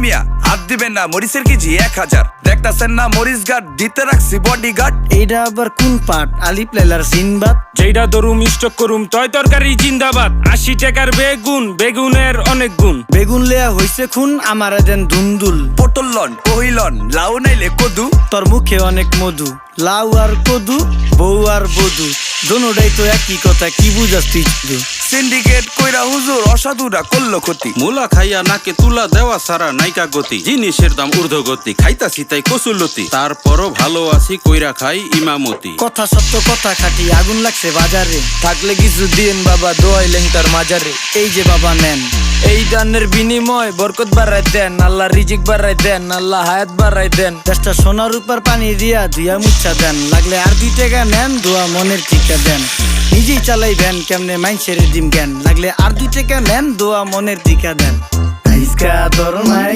মিয়া হাত দিবেন না, মরিচের কেজি 1000। দেখতাছেন না মরিচ গার্ড দিতে রাখছি বডি গার্ড। এইটা আবার কোন পাট? আলিপ লাইলার সিনবাদ। যেইটা ধরুম স্টক করুম তয় তরকারি জিন্দাবাদ। 80 টাকার বেগুন, বেগুনের অনেক গুণ। বেগুন লেয়া হইছে খুন, আমারে দেন ধুন্দুল। পটল লন, কহিলন, লাউ নাইলে কদু। তোর মুখে অনেক মধু, লাউ আর কদু, বউ আর বধু, দোনোটাই তো একই কথা, কি বুঝাস তুই শুধু? সিন্ডিকেট কইরা হুজুর অসাধুরা করলো ক্ষতি। মুলা খাইয়া নাকে তুলা দেওয়া সারা নাইকা গতি। জিনিসের দাম ঊর্ধ্বগতি, খাইতাছি তাই কসুলতি। তারপরও ভালো আছি কইরা খাই ইমামতি। কথা সত্য কথা খাটি, আগুন লাগছে বাজারে। থাকলে কিছু দিন বাবা, দোয়াইলেন তার মাজারে। এই যে বাবা নেন, এই দানের বিনিময় বরকত বাড়াই দেন, আল্লাহ রিজিক বাড়াই দেন, আল্লাহ হায়াত বাড়াই দেন। দেশটা সোনার উপর পানি দিয়া ধুইয়া মুচ্ছা দেন। লাগলে আর 2 টাকা নেন, দোয়া মনের ঠিকা দেন। নিজেই চালাই ভ্যান, কেমনে মাইনছেরে দিম জ্ঞান। লাগলে আর 2 টাকা নেন, দোয়া মনের ঠিকা দেন। আইসকা তোর নাই